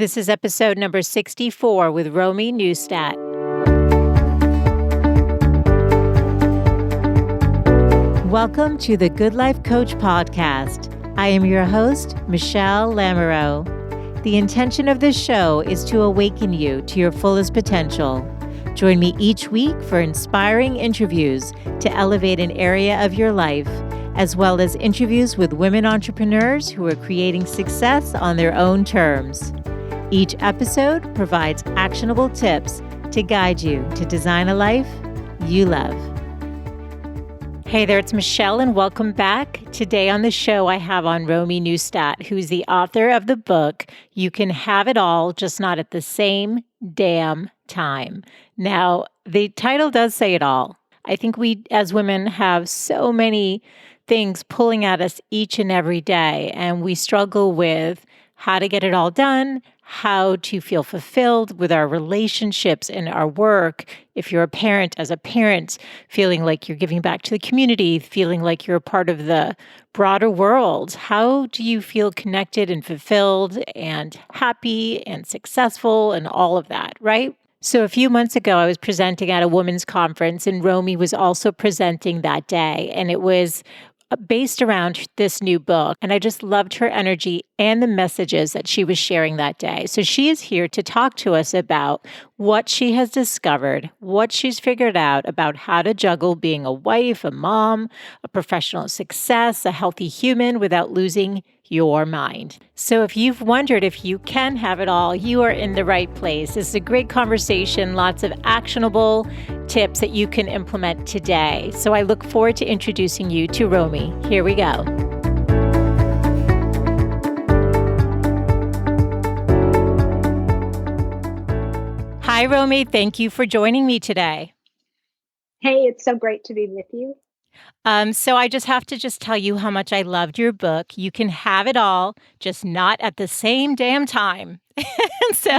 This is episode number 64 with Romi Neustadt. Welcome to the Good Life Coach podcast. I am your host, Michelle Lamoureux. The intention of this show is to awaken you to your fullest potential. Join me each week for inspiring interviews to elevate an area of your life, as well as interviews with women entrepreneurs who are creating success on their own terms. Each episode provides actionable tips to guide you to design a life you love. Hey there, it's Michelle, and welcome back. Today on the show, I have on Romi Neustadt, who's the author of the book, You Can Have It All, Just Not at the Same Damn Time. Now, the title does say it all. I think we, as women, have so many things pulling at us each and every day, and we struggle with how to get it all done, how to feel fulfilled with our relationships and our work. If you're a parent, as a parent, feeling like you're giving back to the community, feeling like you're a part of the broader world, how do you feel connected and fulfilled and happy and successful and all of that, right? So a few months ago, I was presenting at a women's conference, and Romi was also presenting that day, and it was based around this new book. And I just loved her energy and the messages that she was sharing that day. So she is here to talk to us about what she has discovered, what she's figured out about how to juggle being a wife, a mom, a professional success, a healthy human without losing your mind. So if you've wondered if you can have it all, you are in the right place. This is a great conversation, lots of actionable tips that you can implement today. So I look forward to introducing you to Romi. Here we go. Hi, Romi. Thank you for joining me today. Hey, it's so great to be with you. So I just have to tell you how much I loved your book. You can have it all, just not at the same damn time. So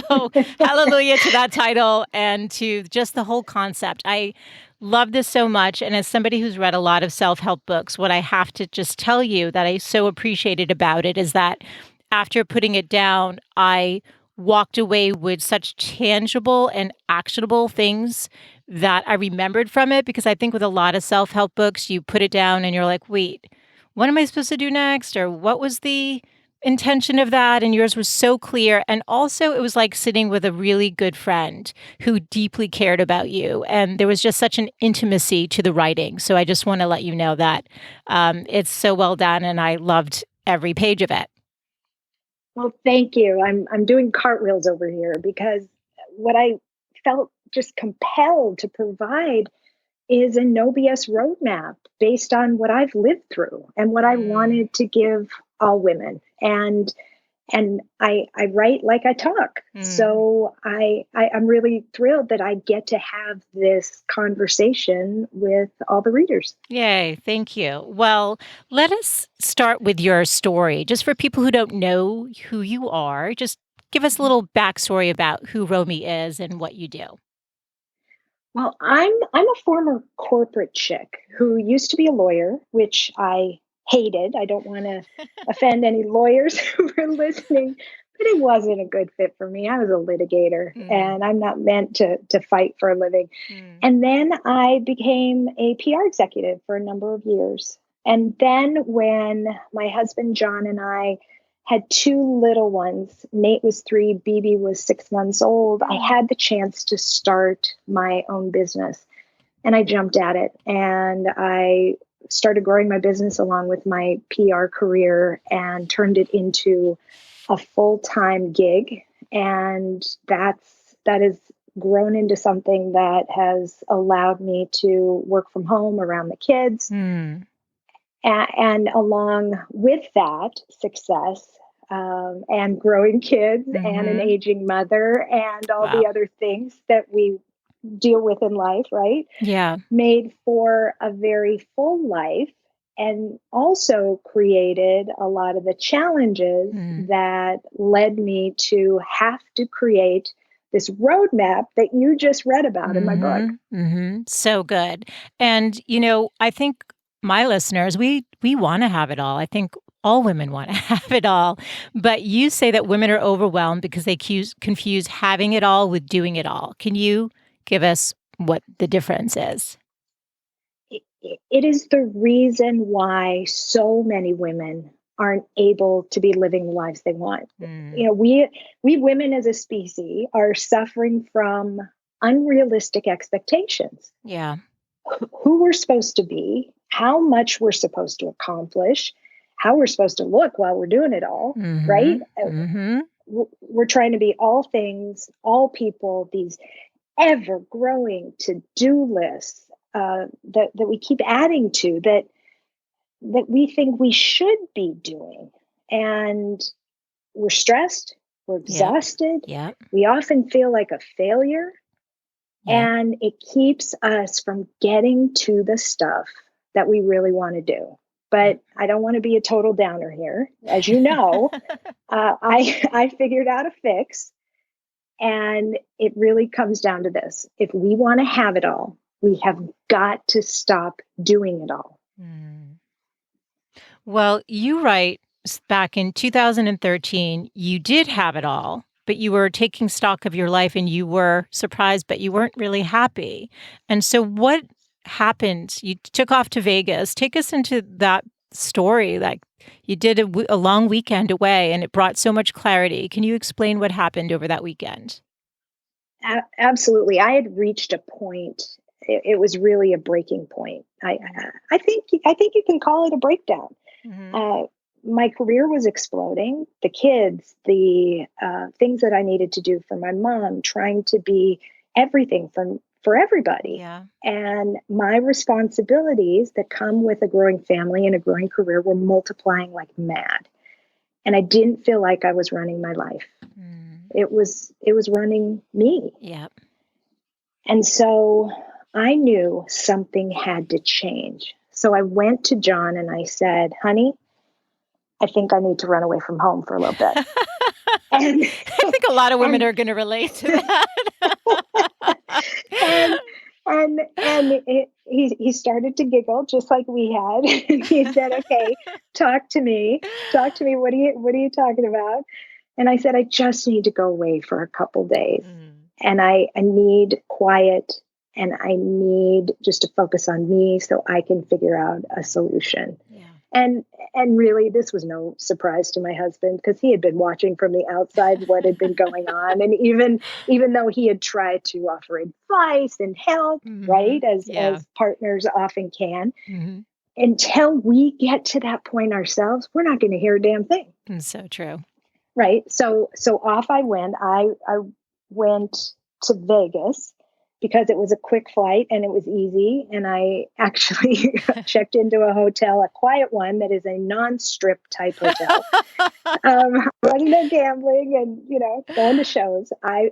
hallelujah to that title and to just the whole concept. I love this so much. And as somebody who's read a lot of self-help books, what I have to just tell you that I so appreciated about it is that after putting it down, I walked away with such tangible and actionable things that I remembered from it, because I think with a lot of self-help books, you put it down and you're like, wait, what am I supposed to do next? Or what was the intention of that? And yours was so clear. And also it was like sitting with a really good friend who deeply cared about you. And there was just such an intimacy to the writing. So I just want to let you know that it's so well done. And I loved every page of it. Well, thank you. I'm doing cartwheels over here because what I felt just compelled to provide is a no BS roadmap based on what I've lived through and what I wanted to give all women. And I write like I talk. So I'm really thrilled that I get to have this conversation with all the readers. Yay, thank you. Well, let us start with your story. Just for people who don't know who you are, just give us a little backstory about who Romi is and what you do. Well, I'm a former corporate chick who used to be a lawyer, which I hated. I don't want to offend any lawyers who are listening, but it wasn't a good fit for me. I was a litigator and I'm not meant to fight for a living. And then I became a PR executive for a number of years. And then when my husband, John, and I had two little ones, Nate was 3, BB was 6 months old, I had the chance to start my own business. And I jumped at it and I started growing my business along with my PR career and turned it into a full-time gig. And that has grown into something that has allowed me to work from home around the kids. And along with that success and growing kids and an aging mother and all the other things that we deal with in life, right? Yeah. Made for a very full life and also created a lot of the challenges that led me to have to create this roadmap that you just read about in my book. So good. And, I think my listeners, we want to have it all. I think all women want to have it all. But you say that women are overwhelmed because they confuse having it all with doing it all. Can you give us what the difference is? It is the reason why so many women aren't able to be living the lives they want. Mm, You know, we women as a species are suffering from unrealistic expectations. yeah. Who we're supposed to be, how much we're supposed to accomplish, how we're supposed to look while we're doing it all, Mm-hmm. right? Mm-hmm. We're trying to be all things, all people, these ever growing to do lists that we keep adding to that we think we should be doing. And we're stressed, we're Yep. exhausted, Yep. we often feel like a failure, Yep. and it keeps us from getting to the stuff that we really want to do. Yep. But I don't want to be a total downer here. As you know, I figured out a fix, and it really comes down to this: if we want to have it all, we have got to stop doing it all. Mm. Well, you write back in 2013, you did have it all, but you were taking stock of your life and you were surprised, but you weren't really happy. And so, what happened? You took off to Vegas. Take us into that story. Like you did a long weekend away and it brought so much clarity. Can you explain what happened over that weekend? Absolutely, I had reached a point. It was really a breaking point. I think you can call it a breakdown. Hmm. Uh, my career was exploding. The kids, the things that I needed to do for my mom, trying to be everything for everybody. Yeah. And my responsibilities that come with a growing family and a growing career were multiplying like mad. And I didn't feel like I was running my life. Mm. It was running me. Yep. And so I knew something had to change. So I went to John and I said, honey, I think I need to run away from home for a little bit. And I think a lot of women and are going to relate to that. and he started to giggle just like we had. And he said, "Okay, talk to me. Talk to me. What are you talking about?" And I said, "I just need to go away for a couple days, Mm, and I need quiet, and I need just to focus on me so I can figure out a solution." yeah. And and really, this was no surprise to my husband because he had been watching from the outside what had been going on, and even though he had tried to offer advice and help, Mhm. right, as Yeah. partners often can, Mhm. until we get to that point ourselves, we're not going to hear a damn thing. It's so true. Right. So off I went. I went to Vegas because it was a quick flight and it was easy. And I actually checked into a hotel, a quiet one that is a non-strip type hotel. Wasn't no gambling and going to shows. I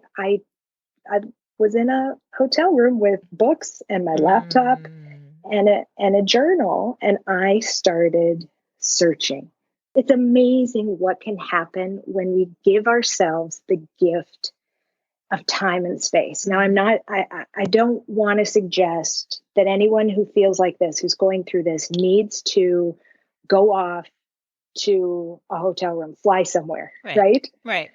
was in a hotel room with books and my laptop Mm. and a journal, and I started searching. It's amazing what can happen when we give ourselves the gift of time and space. Now, I'm Mhm. not, I don't want to suggest that anyone who feels like this, who's going through this, needs to go off to a hotel room, fly somewhere, Right. right? Right.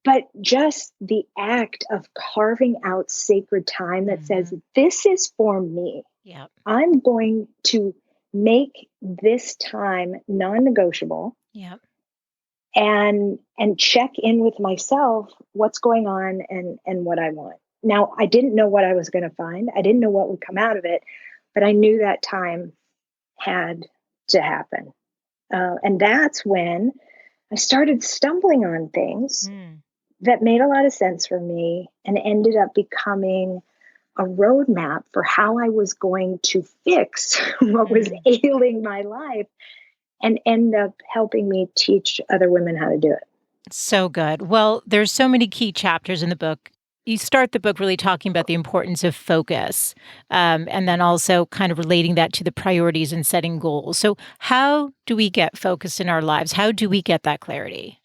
But just the act of carving out sacred time that says, Mhm. this is for me. Yep. I'm going to make this time non-negotiable Yep. and check in with myself what's going on and what I want. Now, I didn't know what I was going to find. I didn't know what would come out of it, but I knew that time had to happen. And that's when I started stumbling on things Mm. that made a lot of sense for me and ended up becoming a roadmap for how I was going to fix what was Mm. ailing my life and end up helping me teach other women how to do it. So good. Well, there's so many key chapters in the book. You start the book really talking about the importance of focus, and then also kind of relating that to the priorities and setting goals. So, how do we get focused in our lives? How do we get that clarity?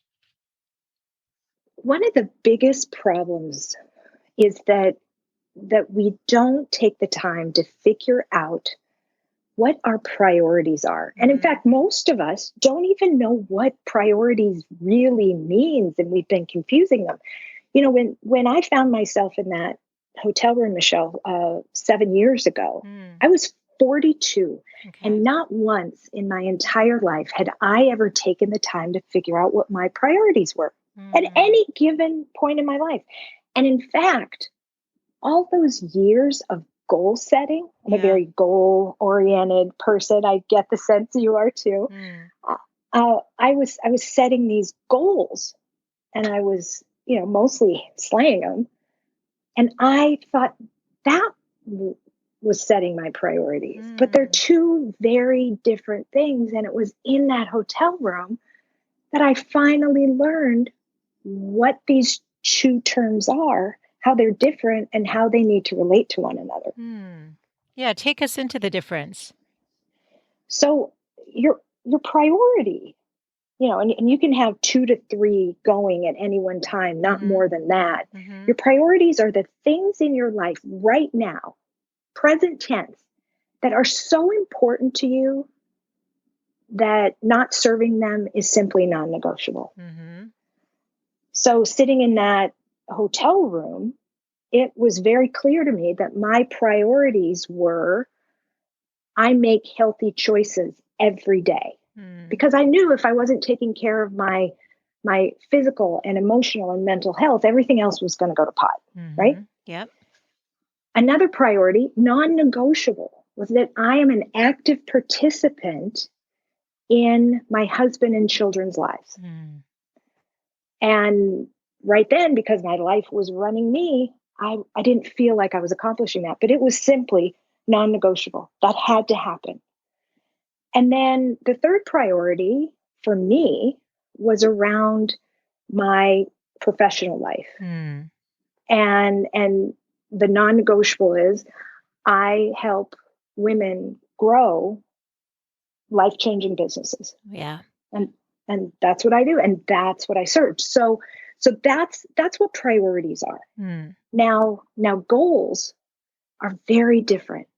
One of the biggest problems is that we don't take the time to figure out what our priorities are. And in fact, most of us don't even know what priorities really means, and we've been confusing them. When I found myself in that hotel room, Michelle, 7 years ago, I was 42. Okay. And not once in my entire life had I ever taken the time to figure out what my priorities were at any given point in my life. And in fact, all those years of goal setting, I'm a very goal oriented person. I get the sense you are too. I was setting these goals, and I was, mostly slaying them. And I thought that was setting my priorities, but they're two very different things. And it was in that hotel room that I finally learned what these two terms are, how they're different, and how they need to relate to one another. Yeah, take us into the difference. So your priority, and you can have 2 to 3 going at any one time, not more than that. Your priorities are the things in your life right now, present tense, that are so important to you that not serving them is simply non-negotiable. So sitting in that hotel room, it was very clear to me that my priorities were, I make healthy choices every day. Because I knew if I wasn't taking care of my physical and emotional and mental health, everything else was going to go to pot, right? Yep. Another priority, non-negotiable, was that I am an active participant in my husband and children's lives. And right then, because my life was running me, I didn't feel like I was accomplishing that, but it was simply non-negotiable. That had to happen. And then the third priority for me was around my professional life. And the non-negotiable is I help women grow life-changing businesses. Yeah. And that's what I do, and that's what I serve. So that's what priorities are. Now goals are very different.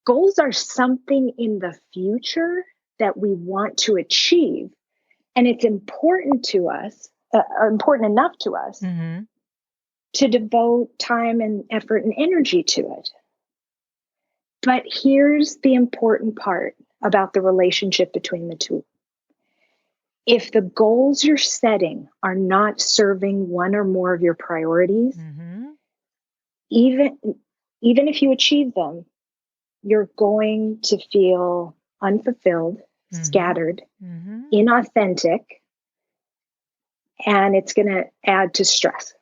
Goals are something in the future that we want to achieve, and it's important to us, important enough to us to devote time and effort and energy to it. But here's the important part about the relationship between the two. If the goals you're setting are not serving one or more of your priorities, even if you achieve them, you're going to feel unfulfilled, scattered, inauthentic, and it's going to add to stress.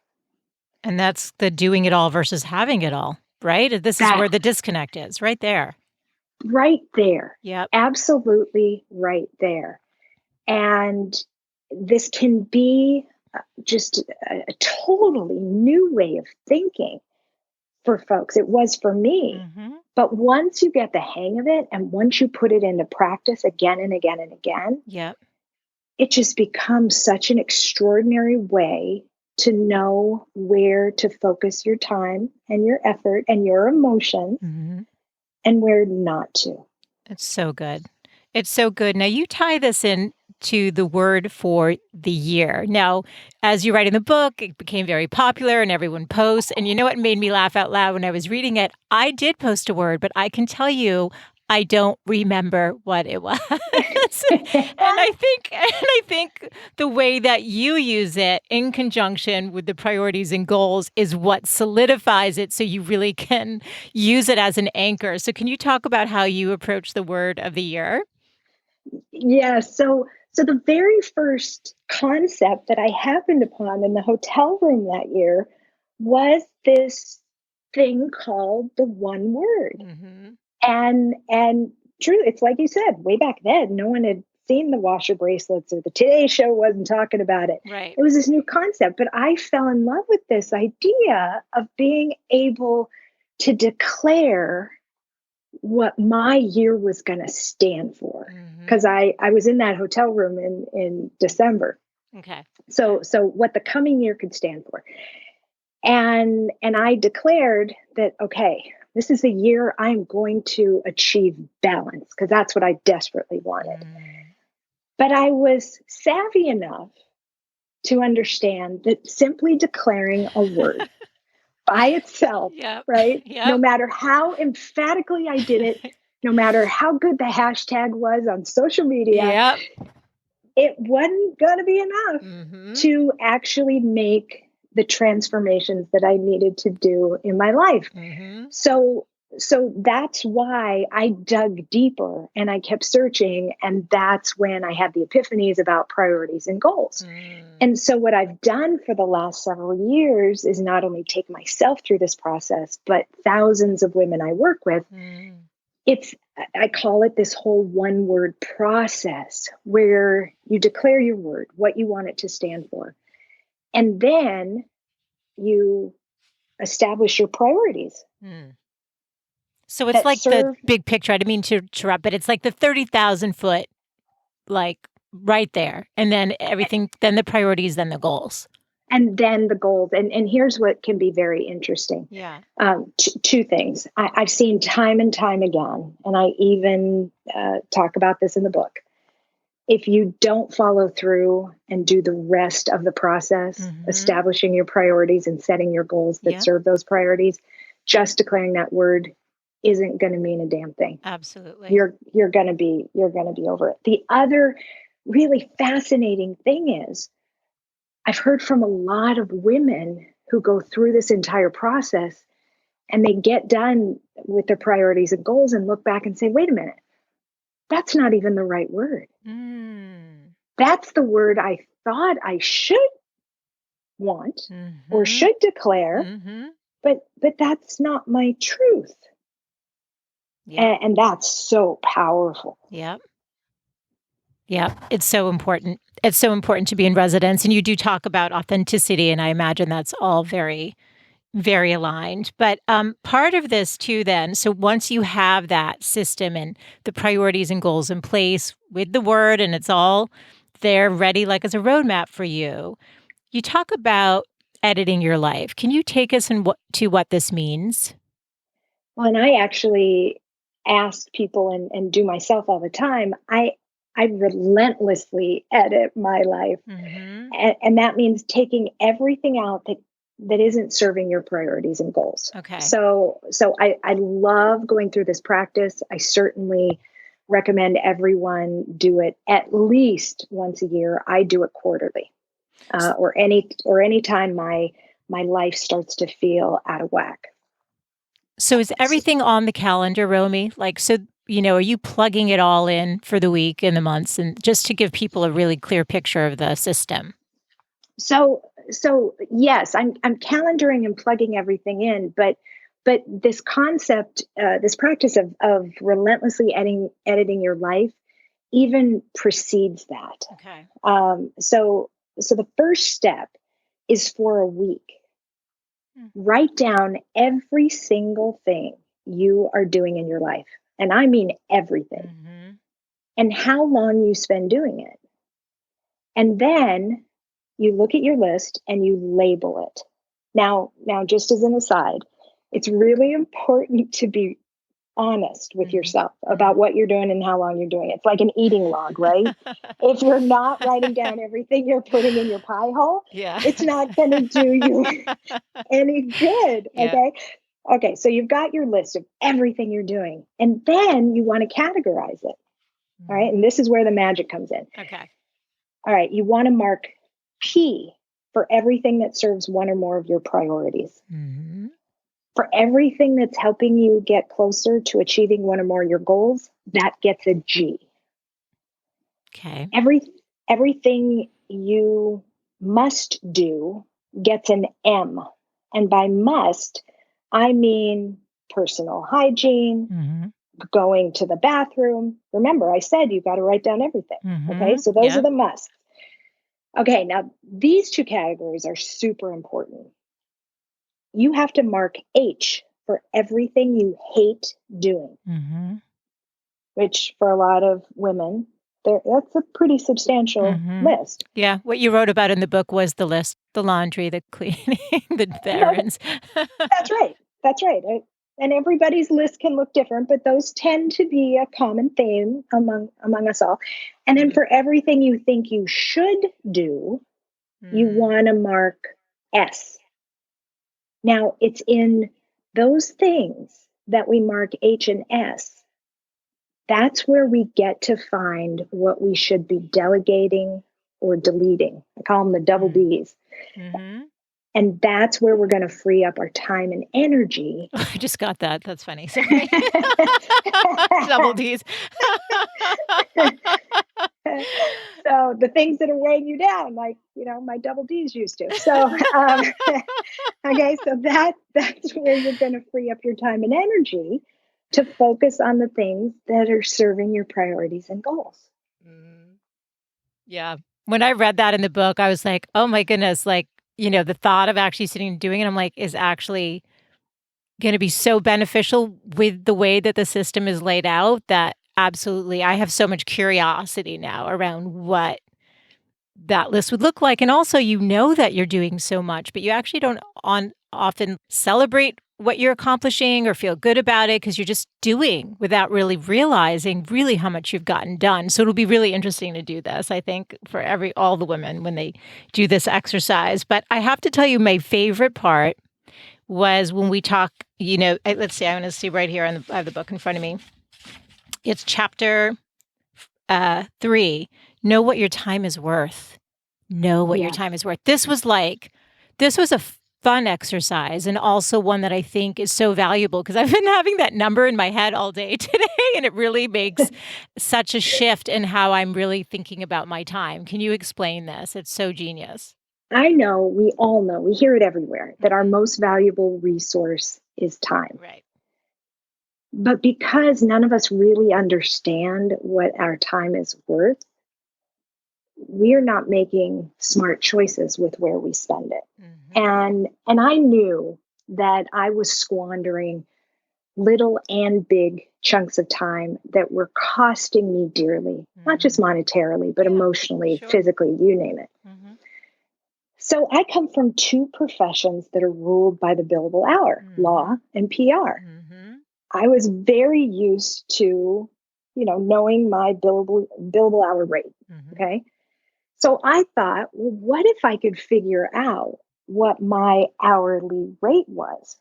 And that's the doing it all versus having it all, right? This is where the disconnect is, right there. Right there. Yep. Absolutely right there. And this can be just a totally new way of thinking for folks. It was for me. But once you get the hang of it, and once you put it into practice again and again and again, it just becomes such an extraordinary way to know where to focus your time and your effort and your emotions and where not to. It's so good. It's so good. Now, you tie this in to the word for the year. Now, as you write in the book, it became very popular and everyone posts. And you know what made me laugh out loud when I was reading it? I did post a word, but I can tell you I don't remember what it was. and I think the way that you use it in conjunction with the priorities and goals is what solidifies it so you really can use it as an anchor. So can you talk about how you approach the word of the year? Yeah, so the very first concept that I happened upon in the hotel room that year was this thing called the one word. And true, it's like you said, way back then, no one had seen the washer bracelets, or the Today Show wasn't talking about it. Right. It was this new concept, but I fell in love with this idea of being able to declare what my year was going to stand for. Because I was in that hotel room in December. Okay. So what the coming year could stand for. And I declared that, okay, This is the year I'm going to achieve balance, because that's what I desperately wanted. But I was savvy enough to understand that simply declaring a word by itself, Yep. right? Yep. No matter how emphatically I did it, no matter how good the hashtag was on social media, Yep. it wasn't going to be enough to actually make the transformations that I needed to do in my life. So that's why I dug deeper and I kept searching. And that's when I had the epiphanies about priorities and goals. And so what I've done for the last several years is not only take myself through this process, but thousands of women I work with. I call it this whole one word process, where you declare your word, what you want it to stand for. And then you establish your priorities. So it's like the big picture. I didn't mean to interrupt, but it's like the 30,000 foot, like right there. And then everything, then the priorities, then the goals. And then the goals. And here's what can be very interesting. Yeah. Two things I've seen time and time again, and I even talk about this in the book. If you don't follow through and do the rest of the process, establishing your priorities and setting your goals that serve those priorities, just declaring that word isn't going to mean a damn thing. Absolutely. You're going to be over it. The other really fascinating thing is, I've heard from a lot of women who go through this entire process and they get done with their priorities and goals and look back and say, wait a minute, that's not even the right word. That's the word I thought I should want or should declare, but that's not my truth. And that's so powerful. Yep. It's so important. It's so important to be in resonance. And you do talk about authenticity, and I imagine that's all very, very aligned. But part of this too, then, so once you have that system and the priorities and goals in place with the word, and it's all there ready, like as a roadmap for you, you talk about editing your life. Can you take us to what this means? Well, and I actually ask people and do myself all the time. I relentlessly edit my life. And that means taking everything out that isn't serving your priorities and goals. Okay. So I love going through this practice. I certainly recommend everyone do it at least once a year. I do it quarterly, or any time my life starts to feel out of whack. So is everything on the calendar, Romi? Like, so, are you plugging it all in for the week and the months, and just to give people a really clear picture of the system? So yes, I'm calendaring and plugging everything in, but this concept, this practice of relentlessly editing your life even precedes that. Okay. So the first step is for a week. Write down every single thing you are doing in your life. And I mean everything. And how long you spend doing it. And then you look at your list and you label it. Now, just as an aside, it's really important to be honest with yourself about what you're doing and how long you're doing it. It's like an eating log, right? If you're not writing down everything you're putting in your pie hole, it's not going to do you any good. Okay. Okay. So you've got your list of everything you're doing, and then you want to categorize it. All right. And this is where the magic comes in. Okay. All right. You want to mark P for everything that serves one or more of your priorities. For everything that's helping you get closer to achieving one or more of your goals, that gets a G. Okay. Everything you must do gets an M. And by must, I mean personal hygiene, going to the bathroom. Remember, I said you got to write down everything. Okay, so those are the musts. Okay, now these two categories are super important. You have to mark H for everything you hate doing, which for a lot of women, that's a pretty substantial list. Yeah, what you wrote about in the book was the list: the laundry, the cleaning, the errands. That's right. and everybody's list can look different, but those tend to be a common theme among us all. And then for everything you think you should do, you want to mark S. Now, it's in those things that we mark H and S. That's where we get to find what we should be delegating or deleting. I call them the double Ds. Mm-hmm. And that's where we're going to free up our time and energy. I just got that. That's funny. Sorry. Double Ds. So the things that are weighing you down, like, my double Ds used to. So, okay, so that's where you're going to free up your time and energy to focus on the things that are serving your priorities and goals. Yeah. When I read that in the book, I was like, oh my goodness, like, the thought of actually sitting and doing it, I'm like, is actually going to be so beneficial with the way that the system is laid out that absolutely I have so much curiosity now around what that list would look like. And also, that you're doing so much, but you actually don't often celebrate what you're accomplishing or feel good about it because you're just doing without really realizing really how much you've gotten done. So it'll be really interesting to do this, I think, for all the women when they do this exercise. But I have to tell you, my favorite part was when we talk, let's see, I'm going to see right here I have the book in front of me. It's chapter 3, know what your time is worth. Know what your time is worth. This was a fun exercise and also one that I think is so valuable because I've been having that number in my head all day today and it really makes such a shift in how I'm really thinking about my time. Can you explain this? It's so genius. I know, we all know, we hear it everywhere, that our most valuable resource is time. Right. But because none of us really understand what our time is worth, we're not making smart choices with where we spend it. Mm-hmm. And I knew that I was squandering little and big chunks of time that were costing me dearly, not just monetarily, but emotionally, physically, you name it. Mm-hmm. So I come from 2 professions that are ruled by the billable hour, law and PR. Mm-hmm. I was very used to, knowing my billable hour rate. Mm-hmm. Okay. So I thought, well, what if I could figure out what my hourly rate was?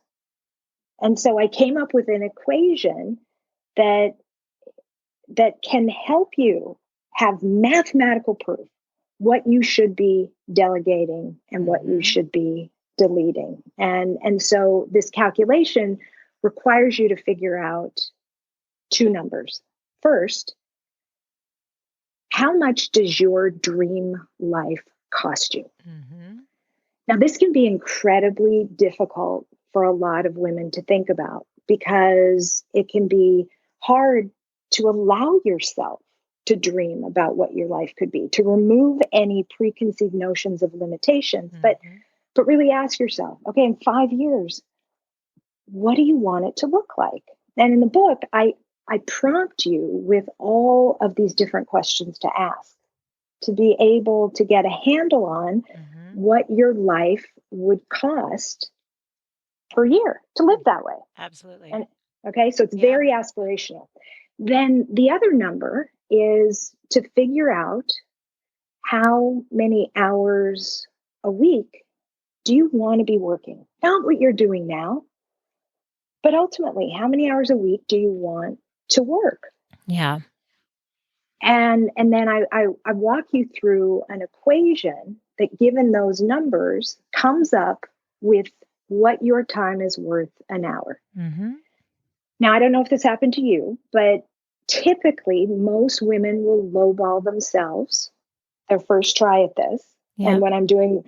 And so I came up with an equation that can help you have mathematical proof what you should be delegating and what you should be deleting. And so this calculation requires you to figure out 2 numbers. First, how much does your dream life cost you? Mm-hmm. Now, this can be incredibly difficult for a lot of women to think about because it can be hard to allow yourself to dream about what your life could be, to remove any preconceived notions of limitations, but really ask yourself, okay, in 5 years, what do you want it to look like? And in the book, I prompt you with all of these different questions to ask to be able to get a handle on what your life would cost per year to live that way. Absolutely. And okay, so it's very aspirational. Then the other number is to figure out how many hours a week do you want to be working? Not what you're doing now, but ultimately, how many hours a week do you want to work? Yeah. And then I walk you through an equation that, given those numbers, comes up with what your time is worth an hour. Mm-hmm. Now, I don't know if this happened to you, but typically most women will lowball themselves their first try at this. Yeah. And when I'm doing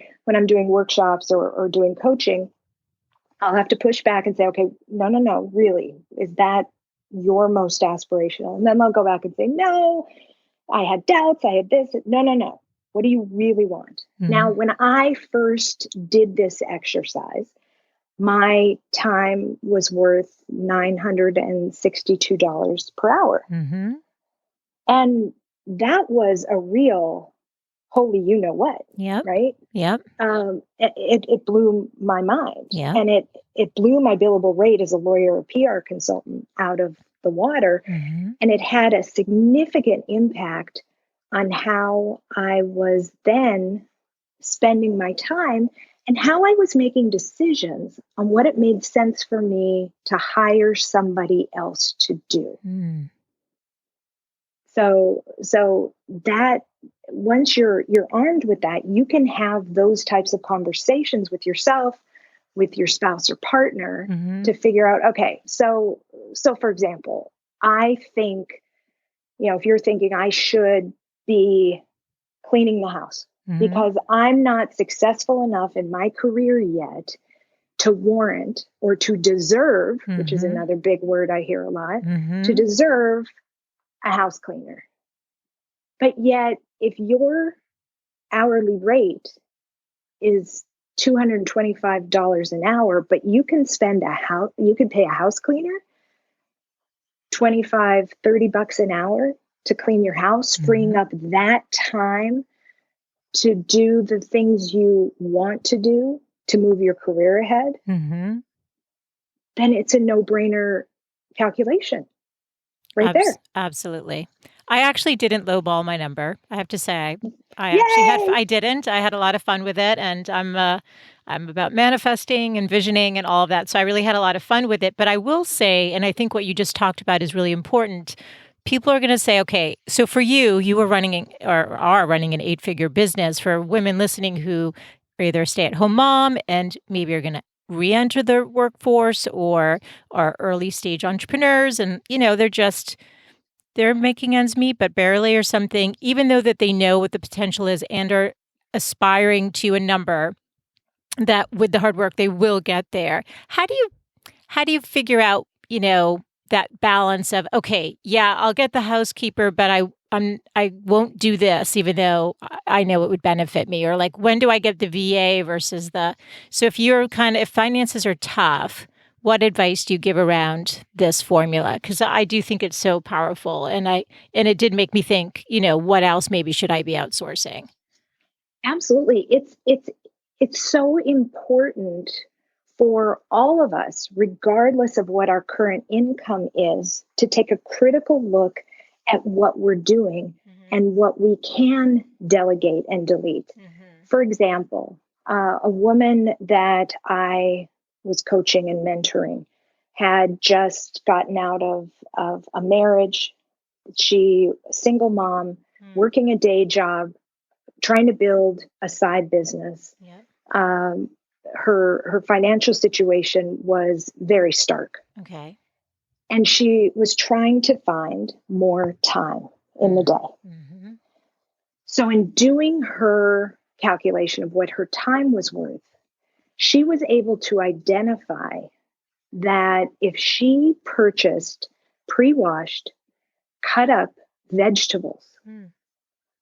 workshops or doing coaching, I'll have to push back and say, okay, no, really, is that your most aspirational? And then they'll go back and say, no, I had doubts, I had this. No. What do you really want? Mm-hmm. Now, when I first did this exercise, my time was worth $962 per hour. Mm-hmm. And that was a real holy, you know what, Yep. right? Yep. It blew my mind, Yep. and it blew my billable rate as a lawyer or PR consultant out of the water, Mm-hmm. and it had a significant impact on how I was then spending my time and how I was making decisions on what it made sense for me to hire somebody else to do. Mm. So that once you're armed with that, you can have those types of conversations with yourself, with your spouse or partner, Mm-hmm. to figure out, okay, so for example, I think, if you're thinking I should be cleaning the house Mm-hmm. because I'm not successful enough in my career yet to warrant or to deserve, which is Mm-hmm. another big word I hear a lot, to Mm-hmm. deserve a house cleaner. But yet, if your hourly rate is $225 an hour, but you can pay a house cleaner 25, $30 an hour to clean your house, freeing Mm-hmm. up that time to do the things you want to do to move your career ahead, Mm-hmm. then it's a no-brainer calculation right there. Absolutely. I actually didn't lowball my number. I have to say, Yay! I didn't. I had a lot of fun with it, and I'm about manifesting and visioning and all of that. So I really had a lot of fun with it. But I will say, and I think what you just talked about is really important. People are going to say, okay, so for you, you were or are running an 8-figure business. For women listening who are either a stay-at-home mom and maybe are going to re-enter the workforce, or are early stage entrepreneurs, and they're making ends meet, but barely, or something, even though that they know what the potential is and are aspiring to a number that with the hard work they will get there. How do you figure out, that balance of, okay, yeah, I'll get the housekeeper, but I won't do this, even though I know it would benefit me, or like, when do I get the VA versus the, so if finances are tough, what advice do you give around this formula? Because I do think it's so powerful, and it did make me think, what else maybe should I be outsourcing? Absolutely. It's so important for all of us, regardless of what our current income is, to take a critical look at what we're doing Mm-hmm. and what we can delegate and delete. Mm-hmm. For example, a woman that I was coaching and mentoring had just gotten out of a marriage. She, single mom, Mm. working a day job, trying to build a side business. Yeah. Um, her financial situation was very stark, Okay. and she was trying to find more time in the day. Mm-hmm. So, in doing her calculation of what her time was worth, she was able to identify that if she purchased pre-washed, cut up vegetables, Mm.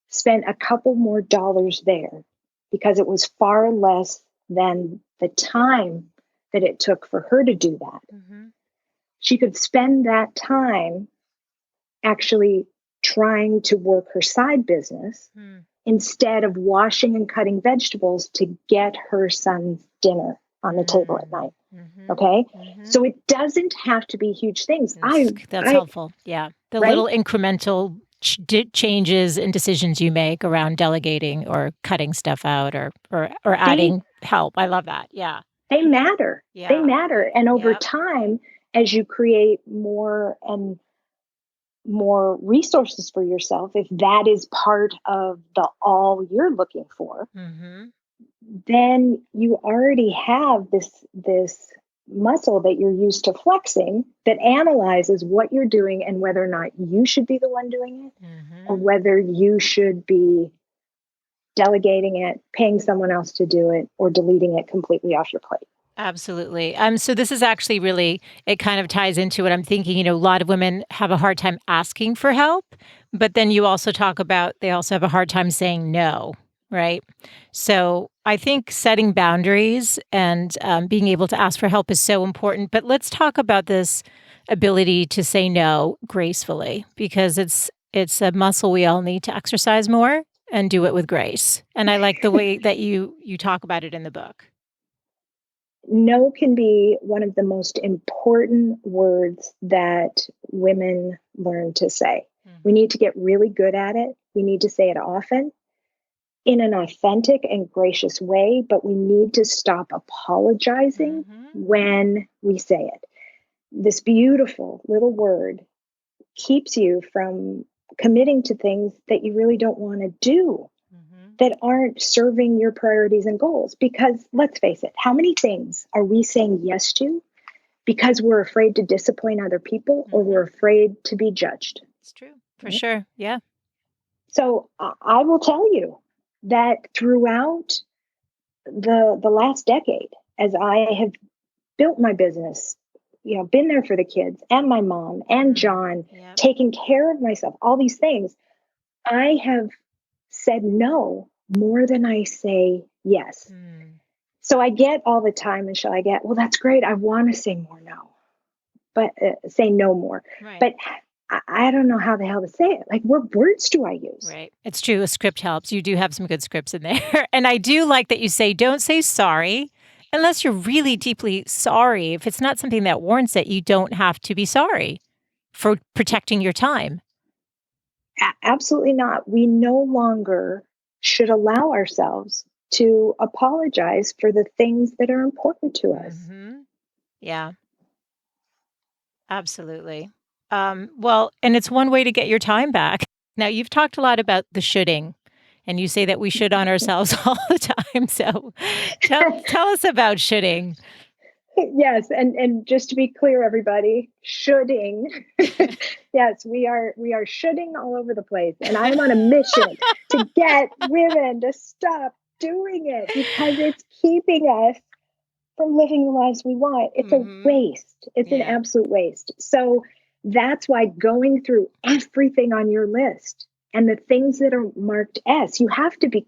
spent a couple more dollars there, because it was far less than the time that it took for her to do that, Mm-hmm. she could spend that time actually trying to work her side business Mm. instead of washing and cutting vegetables to get her son's dinner on the table at night. Mm-hmm. Okay. Mm-hmm. So it doesn't have to be huge things. That's helpful. Yeah. The Right. little incremental changes and decisions you make around delegating or cutting stuff out, or They, adding help. I love that. Yeah. they matter. They Yeah. matter. And over Yep. time, as you create more and more resources for yourself, if that is part of the all you're looking for, Mm-hmm. then you already have this muscle that you're used to flexing that analyzes what you're doing and whether or not you should be the one doing it, or Mm-hmm. whether you should be delegating it, paying someone else to do it, or deleting it completely off your plate. Absolutely. So this is actually really, it kind of ties into what I'm thinking. A lot of women have a hard time asking for help, but then you also talk about they also have a hard time saying no, right? So I think setting boundaries and being able to ask for help is so important. But let's talk about this ability to say no gracefully, because it's a muscle we all need to exercise more. and do it with grace. And I like the way that you talk about it in the book. No can be one of the most important words that women learn to say. We need to get really good at it. We need to say it often in an authentic and gracious way, but we need to stop apologizing when we say it. This beautiful little word keeps you from committing to things that you really don't want to do, that aren't serving your priorities and goals. Because let's face it, how many things are we saying yes to because we're afraid to disappoint other people or we're afraid to be judged? It's true. For sure. Yeah. So I will tell you that throughout the last decade, as I have built my business, been there for the kids and my mom and John, taking care of myself, all these things, I have said no more than I say yes. So I get all the time, Michelle, well, that's great. I want to say more no, but say no more. Right. But I don't know how the hell to say it. Like, what words do I use? Right. It's true. A script helps. You do have some good scripts in there. And I do like that you say, don't say sorry unless you're really deeply sorry. If it's not something that warrants it, you don't have to be sorry for protecting your time. Absolutely not. We no longer should allow ourselves to apologize for the things that are important to us. Yeah, absolutely. Well, and it's one way to get your time back. Now, you've talked a lot about the shoulding, and you say that we should on ourselves all the time. So tell us about shoulding. Yes, and just to be clear, everybody, shoulding. Yes, we are shoulding all over the place, and I'm on a mission to get women to stop doing it because it's keeping us from living the lives we want. It's a waste. It's an absolute waste. So that's why going through everything on your list and the things that are marked S, you have to be,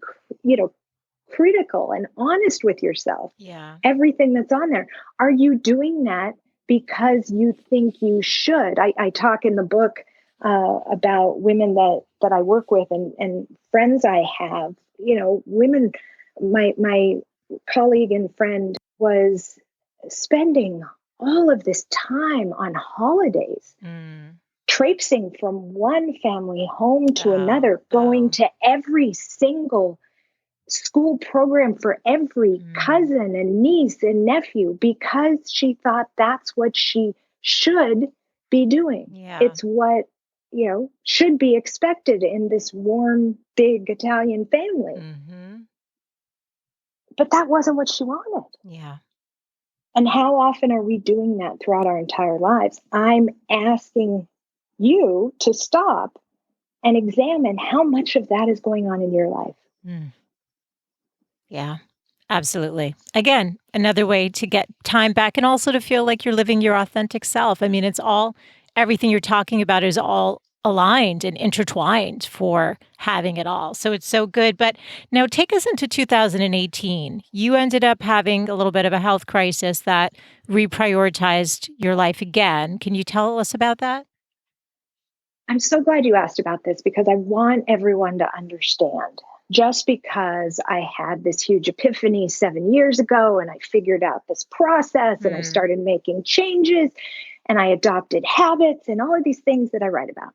critical and honest with yourself. Yeah. Everything that's on there. Are you doing that because you think you should? I talk in the book about women that I work with and friends I have, women, my colleague and friend was spending all of this time on holidays, traipsing from one family home to another, going to every single school program for every cousin and niece and nephew because she thought that's what she should be doing. Yeah. It's what, should be expected in this warm, big Italian family. But that wasn't what she wanted. Yeah. And how often are we doing that throughout our entire lives? I'm asking you to stop and examine how much of that is going on in your life. Yeah, absolutely. Again, another way to get time back and also to feel like you're living your authentic self. I mean, everything you're talking about is all aligned and intertwined for having it all. So it's so good. But now take us into 2018. You ended up having a little bit of a health crisis that reprioritized your life again. Can you tell us about that? I'm so glad you asked about this because I want everyone to understand. Just because I had this huge epiphany 7 years ago and I figured out this process and I started making changes and I adopted habits and all of these things that I write about,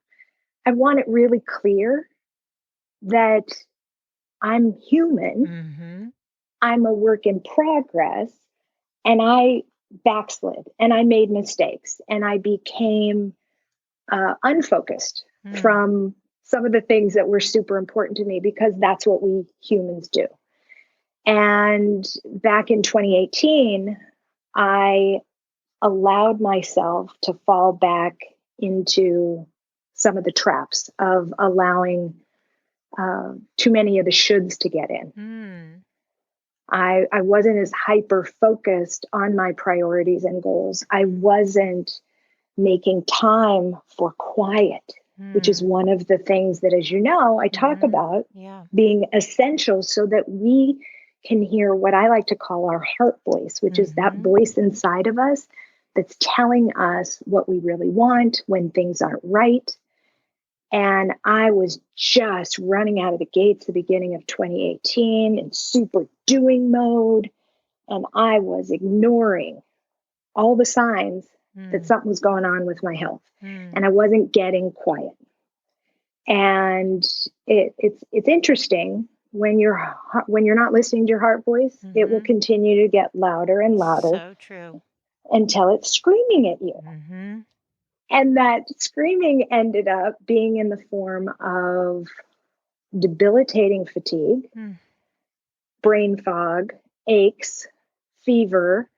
I want it really clear that I'm human, I'm a work in progress, and I backslid and I made mistakes and I became unfocused from some of the things that were super important to me because that's what we humans do. And back in 2018, I allowed myself to fall back into some of the traps of allowing too many of the shoulds to get in. I wasn't as hyper focused on my priorities and goals. I wasn't making time for quiet, which is one of the things that, as you know, I talk about being essential so that we can hear what I like to call our heart voice, which is that voice inside of us that's telling us what we really want when things aren't right. And I was just running out of the gates the beginning of 2018 in super doing mode. And I was ignoring all the signs that something was going on with my health. And I wasn't getting quiet. And it's interesting when you're not listening to your heart voice, it will continue to get louder and louder. So true. Until it's screaming at you. And that screaming ended up being in the form of debilitating fatigue, brain fog, aches, fever,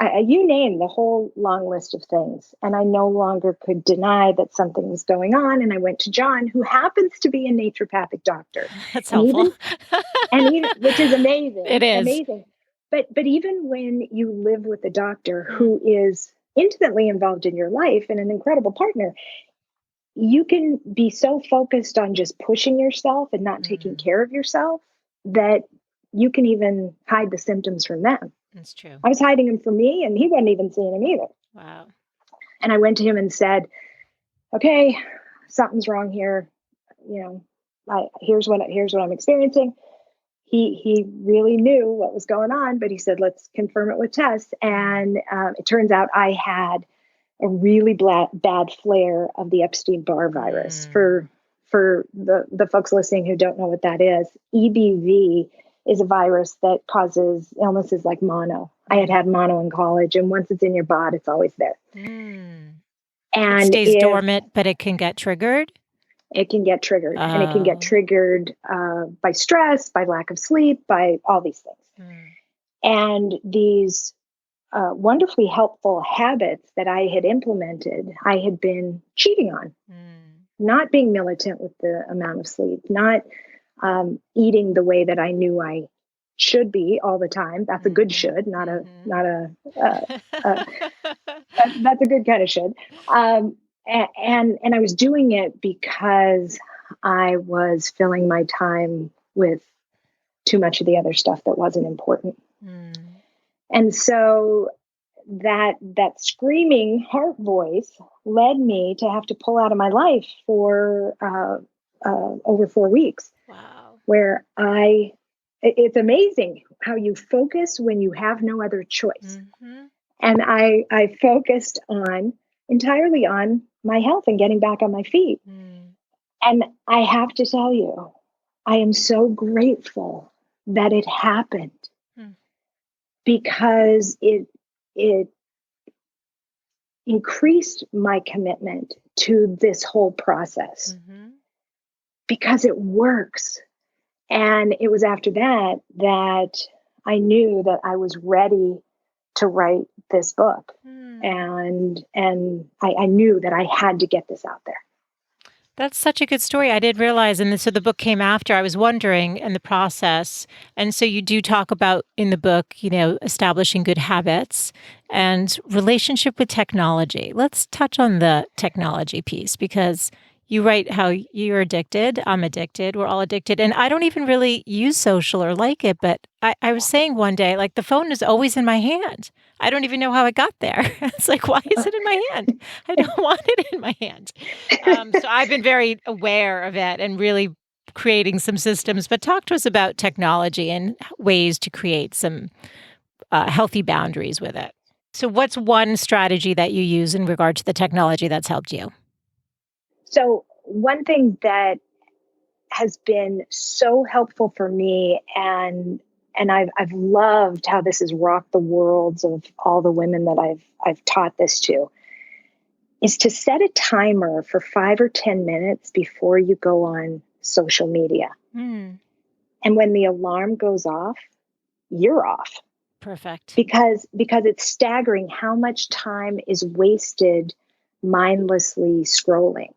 you name the whole long list of things. And I no longer could deny that something was going on. And I went to John, who happens to be a naturopathic doctor. That's helpful. Which is amazing. It is. Amazing. But even when you live with a doctor who is intimately involved in your life and an incredible partner, you can be so focused on just pushing yourself and not taking care of yourself that you can even hide the symptoms from them. That's true. I was hiding them from me, and he wasn't even seeing them either. Wow. And I went to him and said, okay, something's wrong here. Here's what I'm experiencing. He really knew what was going on, but he said, let's confirm it with tests. And it turns out I had a really bad flare of the Epstein-Barr virus. For the folks listening who don't know what that is, EBV is a virus that causes illnesses like mono. I had mono in college, and once it's in your body, it's always there. And it stays dormant, but it can get triggered? It can get triggered. And it can get triggered by stress, by lack of sleep, by all these things. And these wonderfully helpful habits that I had implemented, I had been cheating on. Not being militant with the amount of sleep, not eating the way that I knew I should be all the time. That's a good should, not a that's a good kind of should. And I was doing it because I was filling my time with too much of the other stuff that wasn't important. And so that screaming heart voice led me to have to pull out of my life for over 4 weeks. Wow. Where it's amazing how you focus when you have no other choice. And I focused entirely on my health and getting back on my feet. And I have to tell you, I am so grateful that it happened because it increased my commitment to this whole process because it works. And it was after that I knew that I was ready to write this book. And I knew that I had to get this out there. That's such a good story. I did realize, and so the book came after. I was wondering in the process. And so you do talk about in the book, establishing good habits and relationship with technology. Let's touch on the technology piece because you write how you're addicted. I'm addicted. We're all addicted. And I don't even really use social or like it. But I was saying one day, like the phone is always in my hand. I don't even know how it got there. It's like, why is it in my hand? I don't want it in my hand. So I've been very aware of it and really creating some systems. But talk to us about technology and ways to create some healthy boundaries with it. So what's one strategy that you use in regard to the technology that's helped you? So one thing that has been so helpful for me, and I've loved how this has rocked the worlds of all the women that I've taught this to, is to set a timer for 5 or 10 minutes before you go on social media. And when the alarm goes off, you're off. Perfect. Because it's staggering how much time is wasted mindlessly scrolling.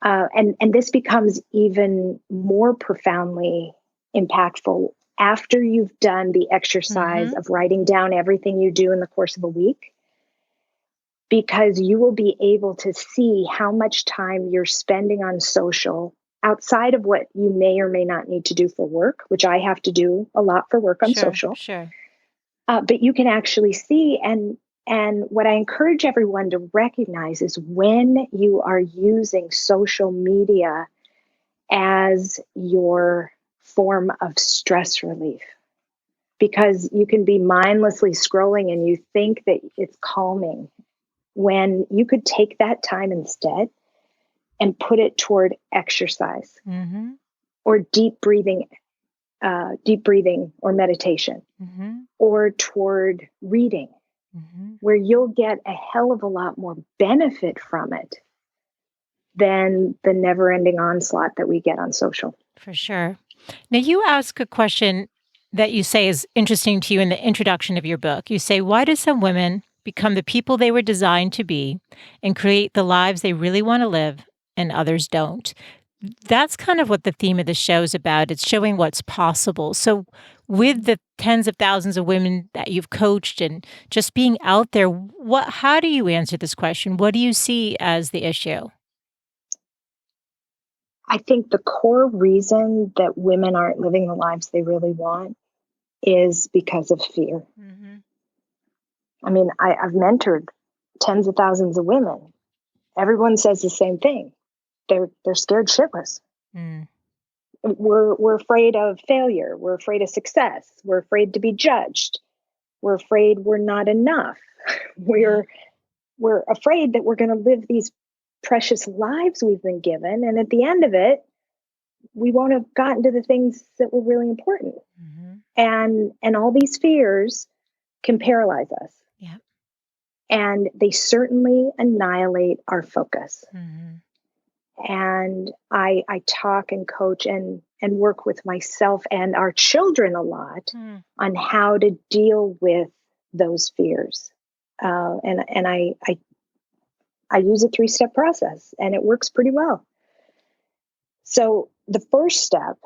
And this becomes even more profoundly impactful after you've done the exercise of writing down everything you do in the course of a week, because you will be able to see how much time you're spending on social outside of what you may or may not need to do for work, which I have to do a lot for work on social. Sure. But you can actually see, and And what I encourage everyone to recognize is when you are using social media as your form of stress relief, because you can be mindlessly scrolling and you think that it's calming, when you could take that time instead and put it toward exercise or deep breathing or meditation, or toward reading, where you'll get a hell of a lot more benefit from it than the never-ending onslaught that we get on social. For sure. Now, you ask a question that you say is interesting to you in the introduction of your book. You say, why do some women become the people they were designed to be and create the lives they really want to live and others don't? That's kind of what the theme of the show is about. It's showing what's possible. So, with the tens of thousands of women that you've coached and just being out there, how do you answer this question? What do you see as the issue? I think the core reason that women aren't living the lives they really want is because of fear. I mean, I've mentored tens of thousands of women. Everyone says the same thing. They're scared shitless. We're afraid of failure. We're afraid of success. We're afraid to be judged. We're afraid we're not enough. We're afraid that we're going to live these precious lives we've been given, and at the end of it, we won't have gotten to the things that were really important. And all these fears can paralyze us. Yeah. And they certainly annihilate our focus. And I talk and coach and work with myself and our children a lot on how to deal with those fears. And I use a 3-step process, and it works pretty well. So the first step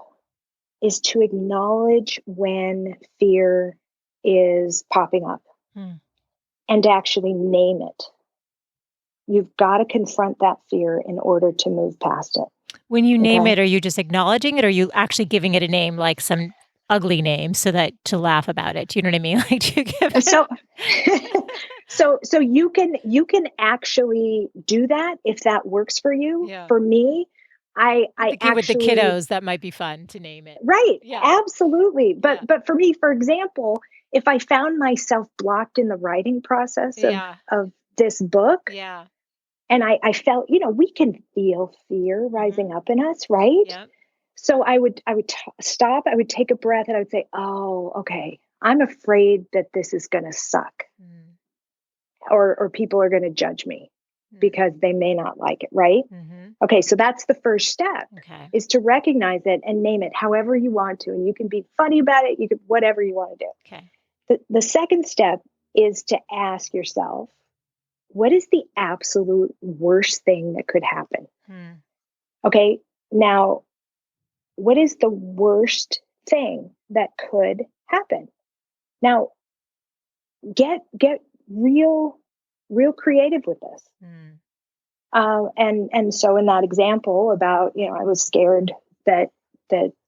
is to acknowledge when fear is popping up and to actually name it. You've got to confront that fear in order to move past it. When you name it, are you just acknowledging it, or are you actually giving it a name, like some ugly name, so that to laugh about it? Do you know what I mean? Like, do you give it? So you can actually do that if that works for you. Yeah. For me, I actually, with the kiddos, that might be fun to name it. Right. Yeah. Absolutely. But for me, for example, if I found myself blocked in the writing process of this book, and I felt, we can feel fear rising up in us, right? Yep. So I would stop, I would take a breath, and I would say, oh, okay, I'm afraid that this is going to suck, or people are going to judge me because they may not like it, right? Okay, so that's the first step, is to recognize it and name it however you want to. And you can be funny about it, you can, whatever you want to do. Okay. The second step is to ask yourself, what is the absolute worst thing that could happen? Okay, now, what is the worst thing that could happen? Now, get real creative with this. And so in that example about, I was scared that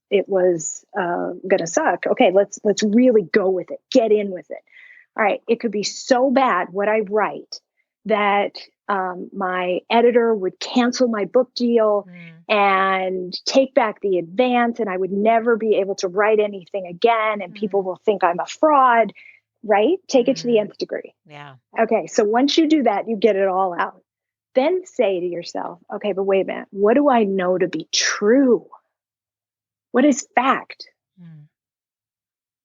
it was going to suck. Okay, let's really go with it. Get in with it. All right, it could be so bad what I write that my editor would cancel my book deal and take back the advance, and I would never be able to write anything again, and people will think I'm a fraud, right? Take it to the nth degree. Yeah. Okay, so once you do that, you get it all out. Then say to yourself, okay, but wait a minute, what do I know to be true? What is fact?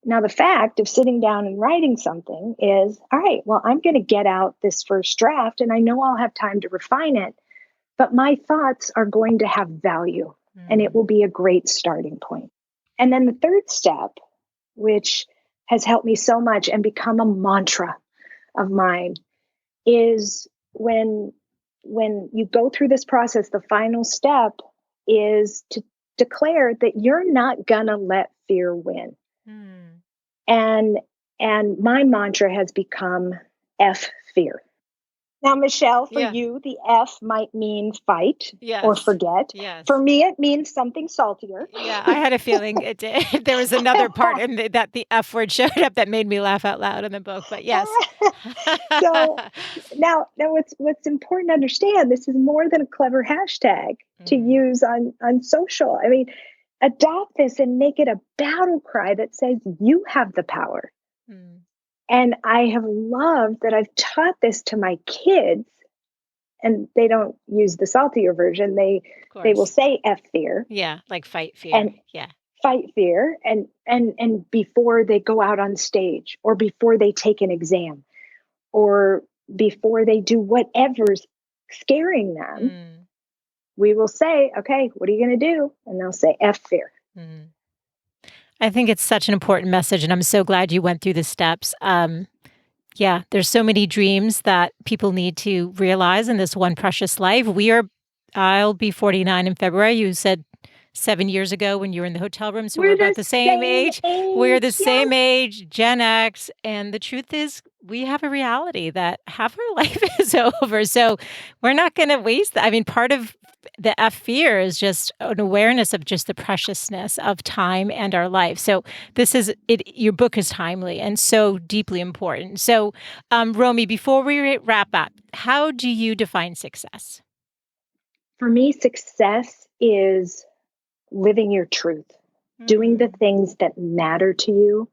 Now, the fact of sitting down and writing something is, all right, well, I'm going to get out this first draft, and I know I'll have time to refine it, but my thoughts are going to have value, and it will be a great starting point. And then the third step, which has helped me so much and become a mantra of mine, is when you go through this process, the final step is to declare that you're not going to let fear win. And my mantra has become F fear. Now, Michelle, for Yeah. you, the F might mean fight or Yes. forget. Yes. For me, it means something saltier. Yeah, I had a feeling it did. There was another part in that the F word showed up that made me laugh out loud in the book, but yes. So now what's important to understand, this is more than a clever hashtag to Mm, use on social. I mean, adopt this and make it a battle cry that says you have the power. mm, And I have loved that I've taught this to my kids, and they don't use the saltier version. of They will course. say F fear Yeah, like fight fear. and Yeah. fight fear, and before they go out on stage or before they take an exam or before they do whatever's scaring them, Mm, we will say, okay, what are you going to do? And they'll say F fear. mm. I think it's such an important message, and I'm so glad you went through the steps. Yeah, there's so many dreams that people need to realize in this one precious life. I'll be 49 in February. You said 7 years ago when you were in the hotel room, so we're We're about the the same same age. We're the age. same Yes. age, Gen X, and the truth is, we have a reality that half our life is over. So we're not going to waste that. I mean, part of the F fear is just an awareness of just the preciousness of time and our life. So this is it. Your book is timely and so deeply important. So, Romy, before we wrap up, how do you define success? For me, success is living your truth, doing the Mm, things that matter to you,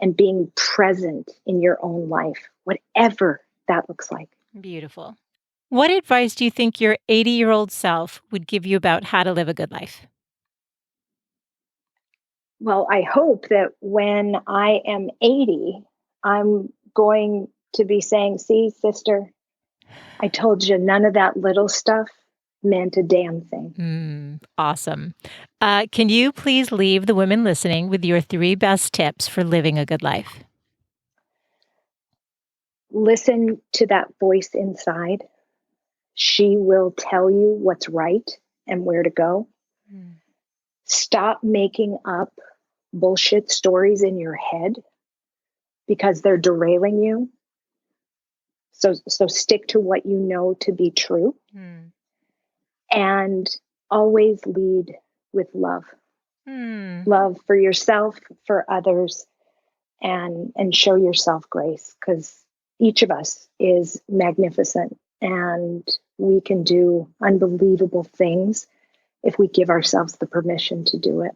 and being present in your own life, whatever that looks like. beautiful. What advice do you think your 80-year-old self would give you about how to live a good life? Well, I hope that when I am 80, I'm going to be saying, see, sister, I told you none of that little stuff meant a damn thing. Awesome. Can you please leave the women listening with your three best tips for living a good life? Listen to that voice inside. She will tell you what's right and where to go. Mm, Stop making up bullshit stories in your head because they're derailing you. So stick to what you know to be true, mm, and always lead with love. mm. Love for yourself, for others, and show yourself grace, because each of us is magnificent and we can do unbelievable things if we give ourselves the permission to do it.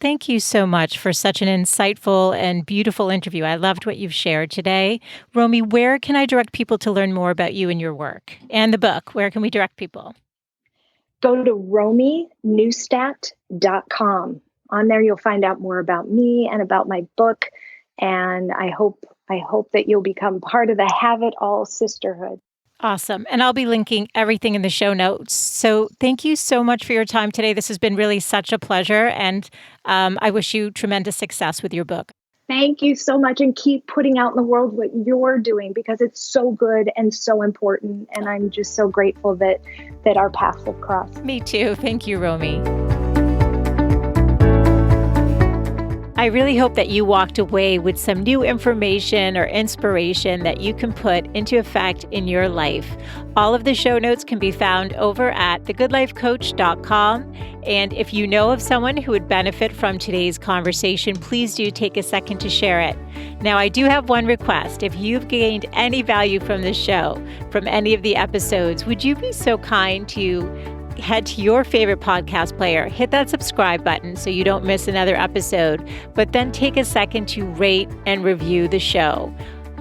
Thank you so much for such an insightful and beautiful interview. I loved what you've shared today. Romy, where can I direct people to learn more about you and your work and the book? Where can we direct people? Go to romineustadt.com. On there, you'll find out more about me and about my book. And I hope that you'll become part of the Have It All sisterhood. Awesome. And I'll be linking everything in the show notes. So thank you so much for your time today. This has been really such a pleasure. And I wish you tremendous success with your book. Thank you so much, and keep putting out in the world what you're doing, because it's so good and so important. And I'm just so grateful that our paths have crossed. Me too. Thank you, Romy. I really hope that you walked away with some new information or inspiration that you can put into effect in your life. All of the show notes can be found over at thegoodlifecoach.com. And if you know of someone who would benefit from today's conversation, please do take a second to share it. Now, I do have one request. If you've gained any value from this show, from any of the episodes, would you be so kind to head to your favorite podcast player, hit that subscribe button so you don't miss another episode, but then take a second to rate and review the show.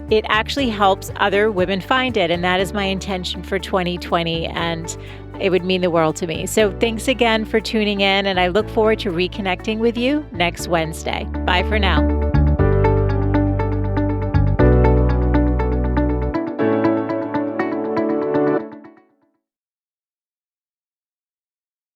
It actually helps other women find it, and that is my intention for 2020, and it would mean the world to me. So thanks again for tuning in, and I look forward to reconnecting with you next Wednesday. Bye for now.